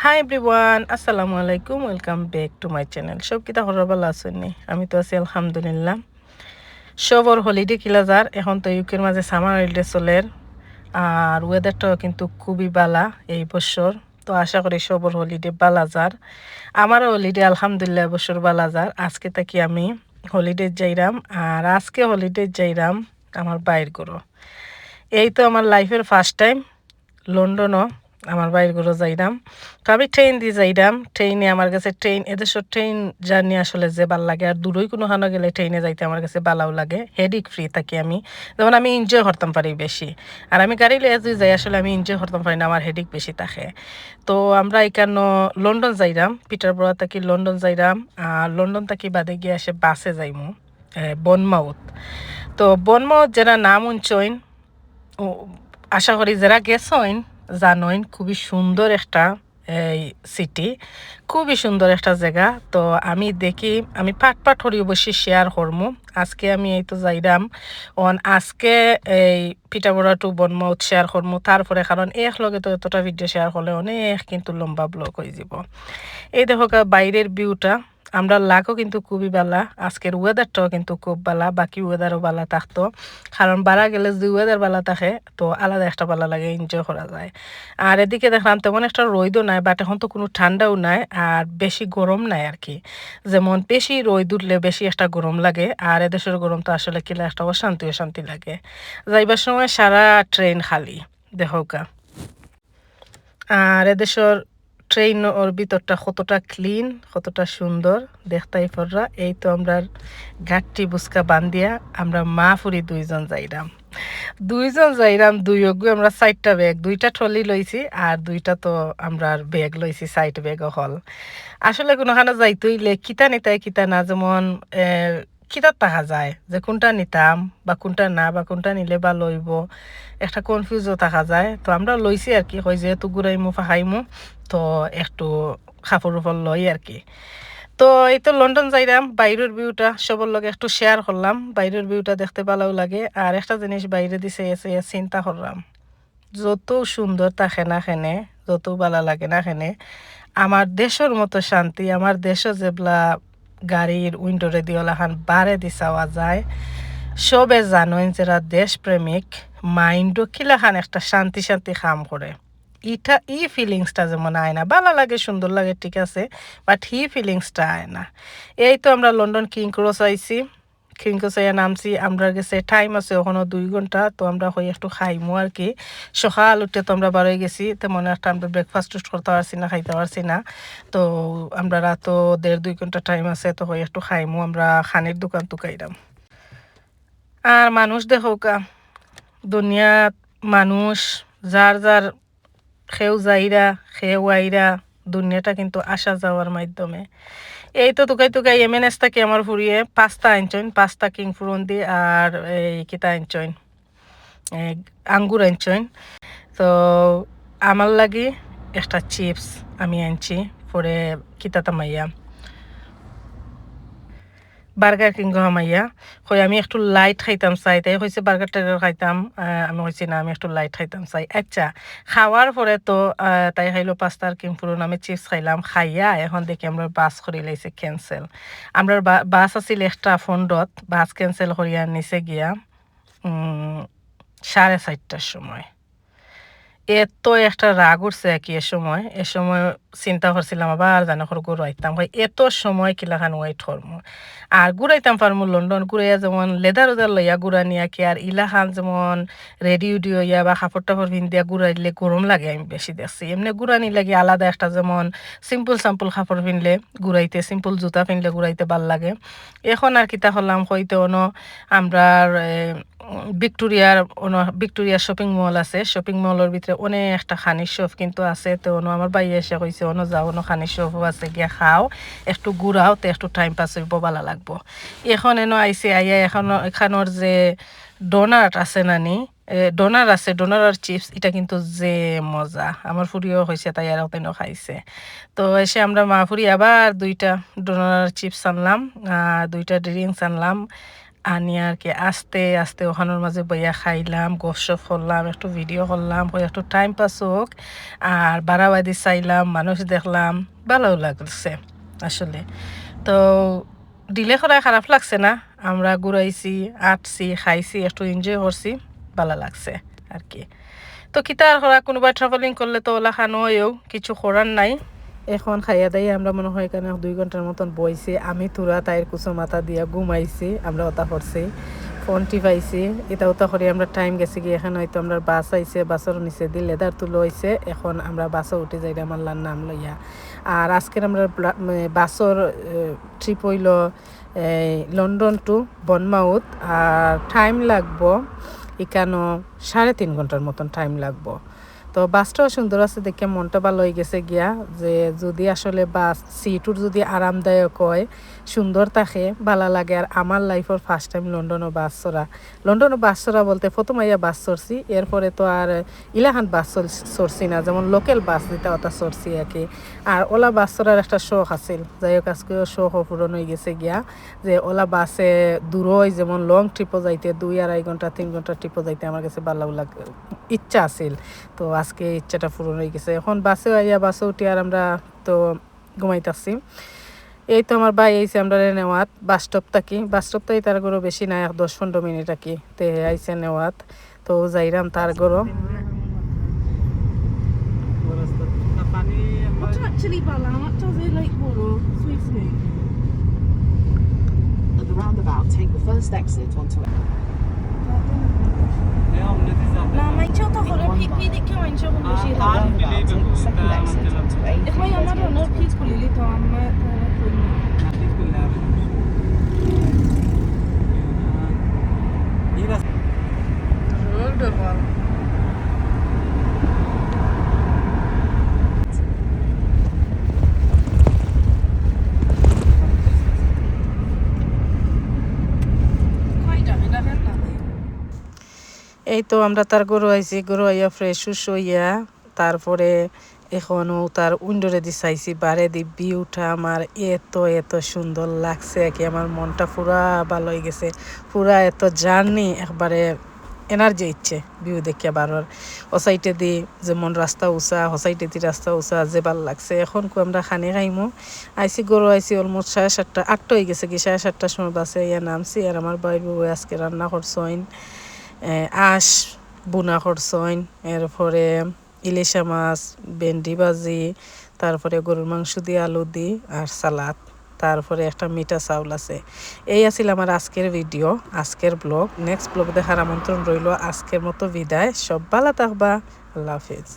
Hi everyone, আসসালামু আলাইকুম। Welcome back to my channel. সব কিতা খবর ভালো আছেননি? আমি তো আছি আলহামদুলিল্লাহ। সবর হলিডে কিলা যার এখন তো ইউকের মাঝে সামার হলিডে চলের আর ওয়েদারটাও কিন্তু খুবই বালা এই বছর। তো আশা করি সবর হলিডে বালা যার। আমারও হলিডে আলহামদুলিল্লাহ বছর বালা যার। আজকে তাকি আমি হলিডে যাইরাম আর আজকে হলিডে যাইরাম আমার বাইর করো। এই তো আমার লাইফের ফার্স্ট টাইম লন্ডনও আমার বাইরে ঘুরে যাইরাম। তো আমি ট্রেন দিয়ে যাইরাম। ট্রেনে আমার কাছে এদেশের ট্রেন জার্নি আসলে যে ভাল লাগে আর দূরই কোনো হানো গেলে ট্রেনে যাইতে আমার কাছে ভালোও লাগে। হেডিক ফ্রি থাকি আমি, যেমন আমি এনজয় করতাম পারি বেশি। আর আমি গাড়ি লয়ে যদি যাই আসলে আমি এনজয় করতাম পারি না, আমার হেডিক বেশি থাকে। তো আমরা এখানে লন্ডন যাইরাম, পিটারবরা থাকি লন্ডন যাইরাম। আর লন্ডন থাকি বাদে গিয়ে আসে বাসে যাইমু বনমাউথ। তো বনমাউথ যারা নাম উঞ্চইন, ও আশা করি যারা গেছইন জানোইন, খুবই সুন্দর একটা এই সিটি, খুবই সুন্দর একটা জায়গা। তো আমি দেখি আমি পাট হরি অবশ্যই শেয়ার করমু। আজকে আমি এই তো যাইরাম আজকে এই পিঠাবড়া টু বনমাউথ শেয়ার করমু। তারপরে কারণ লগে তো এতটা ভিডিও শেয়ার করলে অনেক কিন্তু লম্বা ব্লগ হয়ে যাব। এই দেখো বাইরের ভিউটা, আমরা লাগও কিন্তু খুবই বালা। আজকের ওয়েদারটাও কিন্তু খুব বালা, বাকি ওয়েদারও বালা থাকতো। কারণ বাড়া গেলে যদি ওয়েদার বালা থাকে তো আলাদা একটা বালা লাগে, এনজয় করা যায়। আর এদিকে দেখলাম তেমন একটা রোদও নাই, বাট এখন তো কোনো ঠান্ডাও নাই আর বেশি গরম নাই আর কি। যেমন বেশি রোদ উঠলে বেশি একটা গরম লাগে, আর এদেশের গরম তো আসলে কিলা একটা অশান্তি লাগে। যাইবার সময় সারা ট্রেন খালি দেখোকা। আর এদেশের ট্রেন ওর ভিতরটা কতটা ক্লিন, কতটা সুন্দর দেখতাই পড়রা। এই তো আমরা ঘাটটি বুসকা বান্ধিয়া আমরা মা ফুরি দুইজন যাইরাম দুই অগু আমরা 4টা ব্যাগ, 2টা ট্রলি লইছি আর 2টা তো আমরা ব্যাগ লইছি, সাইড ব্যাগও হল। আসলে কোনোখানে যাইতে হইলে কিতা নিতাই কিতা না, যেমন কিতাব দেখা যায় যে কোনটা নিতাম বা কোনটা না, বা কোনটা নিলে বা লইব, একটা কনফিউজও থাকা যায়। তো আমরা লইছি আর কি, হয় যেহেতু ঘুরাইমু ফাহাইমু তো একটু কাপড় উপর লই আর কি। তো এই তো লন্ডন যাইরাম, বাইরের ভিউটা সবার লগে একটু শেয়ার করলাম। বাইরের ভিউটা দেখতে ভালোও লাগে। আর একটা জিনিস বাইরে দিছে এসে চিন্তা করলাম, যত সুন্দর থাকে না খেনে, যত ভালো লাগে না খেনে, আমার দেশের মতো শান্তি আমার দেশে যেগুলা গাড়ির উইন্ডোরে দিওলাখান বারে দি চাওয়া যায়। সবে জানোই যারা দেশপ্রেমিক মাইন্ডও কিলাখান একটা শান্তি কাম করে। ফিলিংসটা যেমন আয় না, ভালো লাগে সুন্দর লাগে ঠিক আছে, বাট ফিলিংসটা আয় না। এই তো আমরা লন্ডন কিং ক্রস আইছি, কিং ক্রস আইয়া নামছি। আমরা গেছে টাইম আছে ওখানে 2 ঘন্টা। তো আমরা হয়ে একটু খাইমু আর কি। সকাল উঠে তো আমরা বারোই গেছি, তেমন একটা আমরা ব্রেকফাস্ট করতে পারছি না, খাইতে পারছি না। তো আমরা রাতও 1.5-2 ঘন্টা টাইম আছে, তো হয়ে একটু খাইমু। আমরা খানের দোকান টুকাইলাম। আর মানুষ দেখো দুনিয়াত মানুষ যার যার খেউ যাইরা খেউ আইরা, দুনিয়াটা কিন্তু আসা যাওয়ার মাধ্যমে। এই তো টুকাই এমএনএস থাকি আমার ফুরিয়ে পাস্তা আনছইন, পাস্তা কিং ফুরন দি আর এই কিতা আনছইন আঙ্গুর আনছইন। তো আমার লাগি একটা চিপস আমি আনছি, পরে কিতা তামাইয়া বার্গার কিং হামাইয়া কই আমি একটু লাইট খাইতাম চাই, তাই হয়েছে বার্গার টার্গার খাইতাম। আমি হয়েছি না, আমি একটু লাইট খাইতাম চাই। আচ্ছা, খাওয়ার পরে তো তাই খাইলো পাস্তার কিং ফুরন, আমি চিপস খাইলাম। খাইয়া এখন দেখি আমরা বাস করি লাইছে ক্যান্সেল। আমরা বাস আছিল একটা ফন্ডত, বাস ক্যান্সেল করিয়া নিচে গিয়া 4:30টার সময়। এত একটা রাগ উঠছে কি এ সময় চিন্তা করছিলাম আবার জানো ঘুরাইতাম হয়, এত সময় কিলাখান ওয়াইট করমু। আর ঘুরাইতাম পারমু লন্ডন ঘুরাইয়া, যেমন লেদার উদার লইয়া ঘুরা নিয়া কি আর ইলাখান যেমন রেডি উডি হইয়া বা কাপড় টাপড় পিন্দিয়া ঘুরাইলে গরম লাগে আমি বেশি দেখছি। এমনি ঘুরানি লাগে আলাদা একটা, যেমন সিম্পল কাপড় পিনলে ঘুরাইতে, সিম্পল জুতা পিনলে ঘুরাইতে ভাল লাগে। এখন আর কিতা হলাম হইতে আমরা ভিক্টোরিয়া শপিং মল আছে, শপিং মলের ভিতরে অনেক একটা খানির শপ কিন্তু আছে। তো আমার ভাই এসে কইছে যাও, খানির শপও আছে, গিয়া খাও একটু ঘুরাও, তো একটু টাইম পাস হইব, ভালো লাগবো। এখন আইসে আইয়া এখানোর যে ডোনাট আছে নানি, ডোনার আর চিপস, এটা কিন্তু যে মজা, আমার ফুরিও হয়েছে তাই আর ওখানেও খাইছে। তো এসে আমরা মা ফুরি আবার 2টা ডোনার চিপস আনলাম, 2টা ড্রিঙ্কস আনলাম। আনি আর কি আস্তে আস্তে ওখানোর মাঝে বইয়া খাইলাম, গপসপ করলাম, একটু ভিডিও করলাম, একটু টাইম পাস হোক। আর বাড়াবাড়ি চাইলাম, মানুষ দেখলাম, ভালো লাগছে আসলে। তো ডিলে করা খারাপ লাগছে না, আমরা ঘুরাইছি, আটছি, খাইছি, একটু এনজয় করছি, ভালো লাগছে আর কি। তো কিতার করা কোনোবাই ট্রাভেলিং করলে তো ওলা খানো হয়েও কিছু করার নাই। এখন খাইয়া দাই আমরা মনে হয় এখানে 2 ঘন্টার মতন বইছি, আমি তুরা তাইর কুচো মাথা দিয়া ঘুমাইছি, আমরা ওটা করছি, ফোন টিপাইছি, এটা ওটা করে আমরা টাইম গেছি গিয়ে। এখানে হয়তো আমরা বাস আইছে, বাসের নিচে দিয়ে লেদার তুলো হয়েছে, এখন আমরা বাসে উঠে যাই আমার নাম লইয়া। আর আজকের আমরা বাসর ট্রিপ হইল লন্ডন টু বনমাউথ, আর টাইম লাগবো এখানো 3.5 ঘন্টার মতন টাইম লাগবো। তো বাসটাও সুন্দর আছে, দেখে মনটা ভালো হয়ে গেছে গিয়া, যে যদি আসলে বাস সিটুর যদি আরামদায়ক হয়, সুন্দর থাকে, ভালো লাগে। আর আমার লাইফের ফার্স্ট টাইম লন্ডনও বাস চড়া বলতে প্রথম আইয়া বাস চড়ছি, এরপরে তো আর ইলাহান বাস চড়ছি না, যেমন লোকাল বাস যেটা ওটা চড়ছি আর কি। আর ওলা বাস চড়ার একটা শখ আছিল, যাই হোক আজকেও শখ পূরণ হয়ে গেছে গিয়া, যে ওলা বাসে দূর হয়, যেমন লং ট্রিপও যাইতে 2-2.5 ঘন্টা 3 ঘন্টা ট্রিপও যাইতে আমার কাছে ভালো ইচ্ছা আছিল। তো আজকে ইচ্ছাটা পূরণ হয়ে গেছে। এখন বাসে আইয়া বাসে উঠি আর আমরা তো ঘুমাইতেছি। এই তো আমার ভাই আইসে আমরা নেওয়াত বাস স্টপ তাই তার গরো বেশি নাই, 10-15 মিনিট আর কি তে আইসে নেওয়াত। তো যাইরাম তার গরো। At the roundabout, take the first exit onto it. لا ما يشوط خلو في كم إن شاء الله بشيء هذا. Take the second exit onto A. إخوة يا مرة نور بليز كل اللي توام ما এই তো আমরা তার গরু আইছি, গরু আইয়া ফ্রেশ হইয়া তারপরে এখনও তার উইন্ডোরে দি চাইছি, বারে দি ভিউটা আমার এত সুন্দর লাগছে কি, আমার মনটা পুরা ভালো হয়ে গেছে। পুরা এত জার্নি একবারে এনার্জি ইচ্ছে ভিউ দেখিয়া বারোর। ও সাইডে দি যেমন রাস্তা উঁচা, ও সাইডে দি রাস্তা উঁচা, যে ভাল লাগছে। এখন আমরা খানি খাইমো, আইসি গরু আইসি অলমোস্ট 7:30 8টা হয়ে গেছে কি, 7:30টার সময় বাসে ইয়া নামছি। আর আমার বাইর বউ আজকে রান্না করছইন, আঁশ বুনা করছইন, এরপরে ইলিশা মাছ, ভেন্ডি ভাজি, তারপরে গরুর মাংস দিয়ে আলু দি আর সালাদ, তারপরে একটা মিঠা চাউল আছে। এই আছিল আমার আজকের ভিডিও, আজকের ব্লগ। নেক্সট ব্লগ দেখার আমন্ত্রণ রইল। আজকের মতো বিদায়, সব ভালো থাকবা, আল্লাহ হাফিজ।